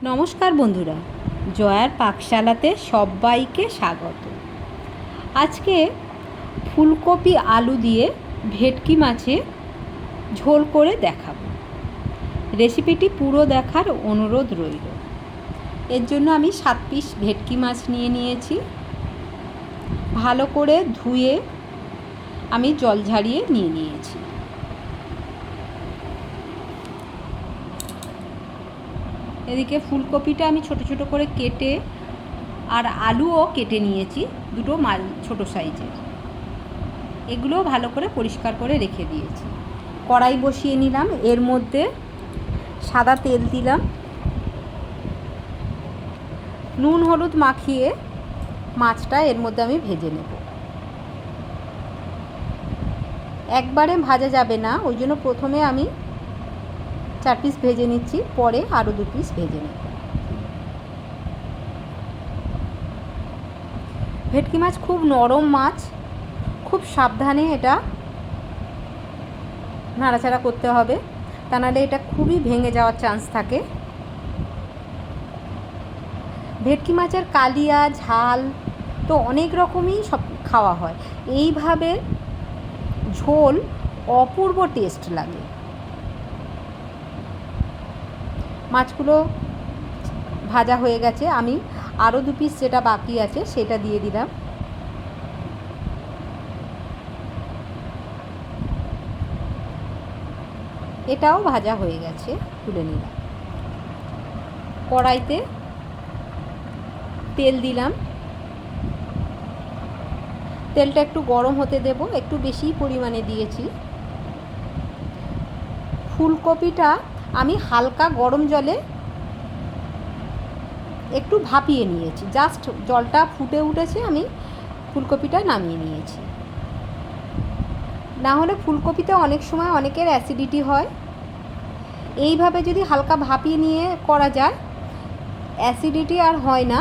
নমস্কার বন্ধুরা, জয়ার পাকশালাতে সবাইকে স্বাগত। আজকে ফুলকপি আলু দিয়ে ভেটকি মাছের ঝোল করে দেখাবো। রেসিপিটি পুরো দেখার অনুরোধ রইল। এর জন্য আমি 7 পিস ভেটকি মাছ নিয়েছি। ভালো করে ধুয়ে আমি জল ঝারিয়ে নিয়েছি। এদিকে ফুলকপিটা আমি ছোট ছোট করে কেটে আর আলুও কেটে নিয়েছি, দুটো ছোটো সাইজের। এগুলো ভালো করে পরিষ্কার করে রেখে দিয়েছি। কড়াই বসিয়ে নিলাম, এর মধ্যে সাদা তেল দিলাম। নুন হলুদ মাখিয়ে মাছটা এর মধ্যে আমি ভেজে নেব। একবারে ভাজা যাবে না, ওই জন্য প্রথমে আমি 4 পিস ভেজে নিচ্ছি, পরে আরও 2 পিস ভেজে নেব। ভেটকি মাছ খুব নরম মাছ, খুব সাবধানে এটা নাড়াচাড়া করতে হবে, তা নাহলে এটা খুবই ভেঙে যাওয়ার চান্স থাকে। ভেটকি মাছের কালিয়া ঝাল তো অনেক রকমই সব খাওয়া হয়, এইভাবে ঝোল অপূর্ব টেস্ট লাগে। মাছগুলো ভাজা হয়ে গেছে, আমি আরও 2 পিস যেটা বাকি আছে সেটা দিয়ে দিলাম। এটাও ভাজা হয়ে গেছে, তুলে নিলাম। কড়াইতে তেল দিলাম, তেলটা একটু গরম হতে দেব, একটু বেশি পরিমাণে দিয়েছি। ফুলকপিটা আমি হালকা গরম জলে একটু ভাপিয়ে নিয়েছি, জাস্ট জলটা ফুটে উঠেছে, আমি ফুলকপিটা নামিয়ে নিয়েছি। না হলে ফুলকপিতে অনেক সময় অনেকের অ্যাসিডিটি হয়, এইভাবে যদি হালকা ভাপিয়ে নিয়ে করা যায় অ্যাসিডিটি আর হয় না,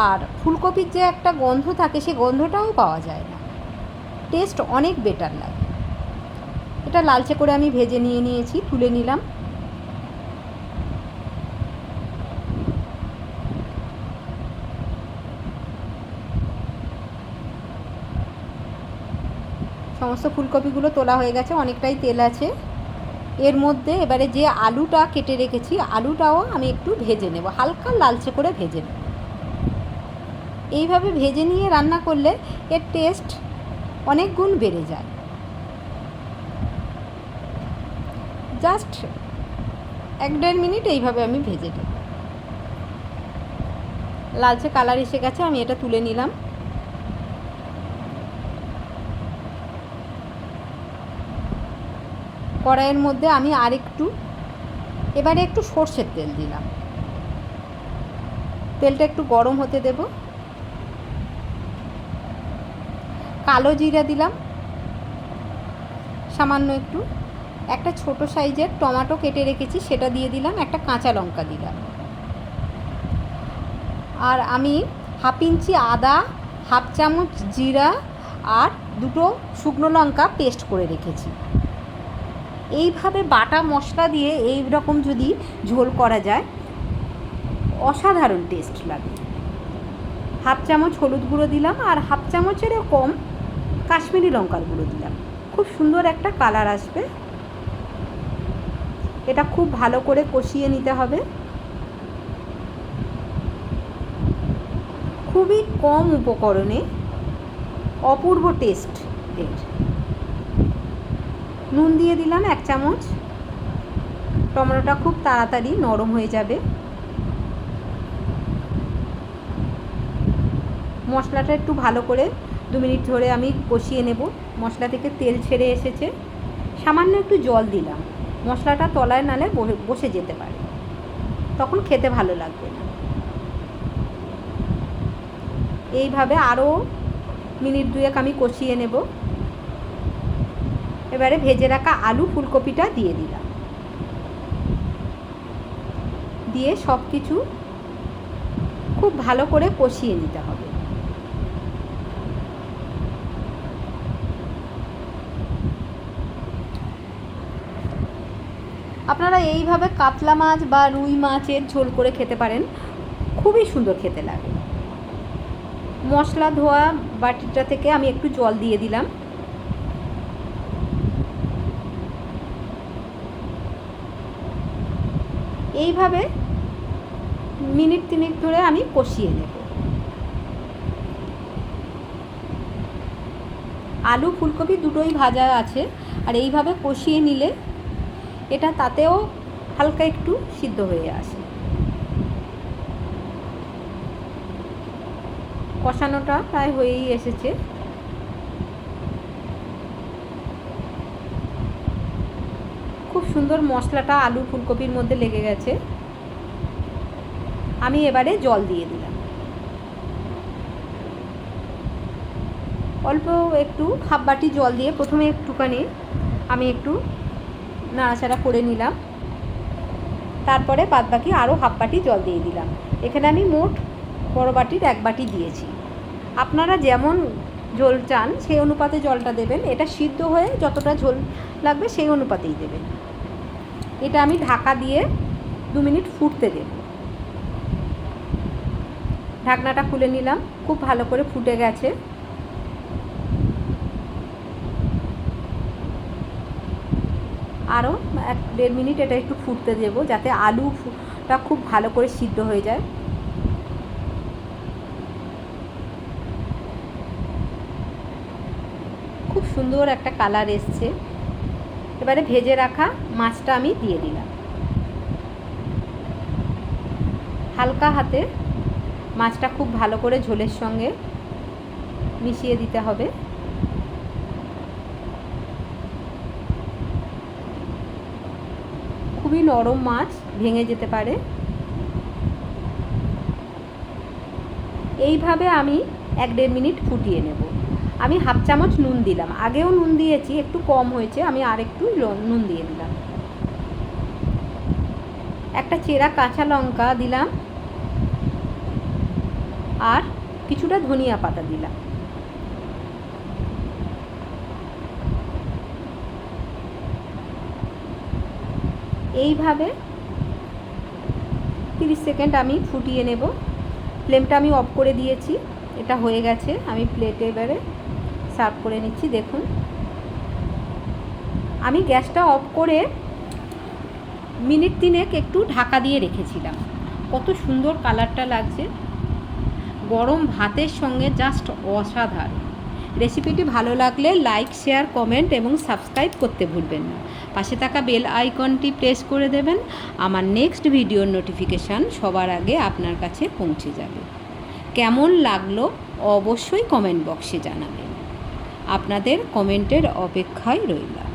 আর ফুলকপির যে একটা গন্ধ থাকে সেই গন্ধটাও পাওয়া যায় না, টেস্ট অনেক বেটার লাগে। এটা লালচে করে আমি ভেজে নিয়েছি, তুলে নিলাম। সমস্ত ফুলকপিগুলো তোলা হয়ে গেছে, অনেকটাই তেল আছে। এর মধ্যে এবারে যে আলুটা কেটে রেখেছি, আলুটাও আমি একটু ভেজে নেব, হালকা লালচে করে ভেজে নেব। এইভাবে ভেজে নিয়ে রান্না করলে এর টেস্ট অনেক গুণ বেড়ে যায়। জাস্ট 1-1.5 মিনিট এইভাবে আমি ভেজে নেব। লালচে কালার এসে গেছে, আমি এটা তুলে নিলাম। কড়াইয়ের মধ্যে আমি এবারে একটু সর্ষের তেল দিলাম। তেলটা একটু গরম হতে দেব। কালো জিরা দিলাম সামান্য একটু, একটা ছোট সাইজের টমেটো কেটে রেখেছি সেটা দিয়ে দিলাম, একটা কাঁচা লঙ্কা দিলাম, আর আমি 1/2 ইঞ্চি আদা, 1/2 চামচ জিরা আর 2টো শুকনো লঙ্কা পেস্ট করে রেখেছি। এইভাবে বাটা মশলা দিয়ে এই রকম যদি ঝোল করা যায় অসাধারণ টেস্ট লাগে। 1/2 চামচ হলুদ গুঁড়ো দিলাম, আর 1/2 চামচেরও কম কাশ্মীরি লঙ্কার গুঁড়ো দিলাম, খুব সুন্দর একটা কালার আসবে। এটা খুব ভালো করে কষিয়ে নিতে হবে। খুবই কম উপকরণে অপূর্ব টেস্ট এর। নুন দিয়ে দিলাম 1 চামচ, টমেটোটা খুব তাড়াতাড়ি নরম হয়ে যাবে। মশলাটা একটু ভালো করে 2 মিনিট ধরে আমি কষিয়ে নেব। মশলা থেকে তেল ছেড়ে এসেছে, সামান্য একটু জল দিলাম, মশলাটা তলায় নালে বসে যেতে পারে, তখন খেতে ভালো লাগবে না। এইভাবে আরও মিনিট 2 আমি কষিয়ে নেব। এবারে ভেজে রাখা আলু ফুলকপিটা দিয়ে দিলাম, দিয়ে সব কিছু খুব ভালো করে কষিয়ে নিতে হবে। আপনারা এইভাবে কাতলা মাছ বা রুই মাছের ঝোল করে খেতে পারেন, খুবই সুন্দর খেতে লাগে। মশলা ধোয়া বাটিটা থেকে আমি একটু জল দিয়ে দিলাম। এইভাবে মিনিট 3 ধরে আমি কষিয়ে নেব। আলু ফুলকপি দুটোই ভাজা আছে, আর এইভাবে কষিয়ে নিলে এটা তাতেও হালকা একটু সিদ্ধ হয়ে আসে। কষানোটা প্রায় হয়েই এসেছে। খুব সুন্দর মশলাটা আলু ফুলকপির মধ্যে লেগে গেছে। আমি এবারে জল দিয়ে দিলাম, অল্প একটু হাফ বাটি জল দিয়ে প্রথমে একটুখানি আমি একটু নাড়াচাড়া করে নিলাম, তারপরে বাদবাকি আরও হাফ বাটি জল দিয়ে দিলাম। এখানে আমি মোট বড় বাটির 1 বাটি দিয়েছি। আপনারা যেমন ঝোল চান সেই অনুপাতে জলটা দেবেন, এটা সিদ্ধ হয়ে যতটা ঝোল লাগবে সেই অনুপাতেই দেবেন। এটা আমি ঢাকা দিয়ে 2 মিনিট ফুটতে দেব। ঢাকনাটা খুলে নিলাম, খুব ভালো করে ফুটে গেছে। আরও 1-1.5 মিনিট এটা একটু ফুটতে দেব, যাতে আলুটা খুব ভালো করে সিদ্ধ হয়ে যায়। খুব সুন্দর একটা কালার এসছে। এবারে ভেজে রাখা মাছটা আমি দিয়ে দিলাম। হালকা হাতে মাছটা খুব ভালো করে ঝোলের সঙ্গে মিশিয়ে দিতে হবে। খুবই নরম মাছ, ভেঙে যেতে পারে। এইভাবে আমি 1-1.5 মিনিট ফুটিয়ে নেব। আমি হাফ চামচ নুন দিলাম, আগেও নুন দিয়েছি, একটু কম হয়েছে, আমি আর একটু নুন দিয়ে দিলাম। একটা চেরা কাঁচা লঙ্কা দিলাম, আর কিছুটা ধনিয়া পাতা দিলাম। এইভাবে 30 সেকেন্ড আমি ফুটিয়ে নেব। ফ্লেমটা আমি অফ করে দিয়েছি, এটা হয়ে গেছে। আমি প্লেটে এবারে সার্ভ করে নিচ্ছি। দেখুন, আমি গ্যাসটা অফ করে মিনিট 3 একটু ঢাকা দিয়ে রেখেছিলাম। কত সুন্দর কালারটা লাগছে, গরম ভাতের সঙ্গে জাস্ট অসাধারণ। রেসিপিটি ভালো লাগলে লাইক, শেয়ার, কমেন্ট এবং সাবস্ক্রাইব করতে ভুলবেন না। পাশে থাকা বেল আইকনটি প্রেস করে দেবেন। আমার নেক্সট ভিডিওর নোটিফিকেশান সবার আগে আপনার কাছে পৌঁছে যাবে। কেমন লাগলো অবশ্যই কমেন্ট বক্সে জানাবেন। আপনাদের কমেন্টের অপেক্ষায় রইলাম।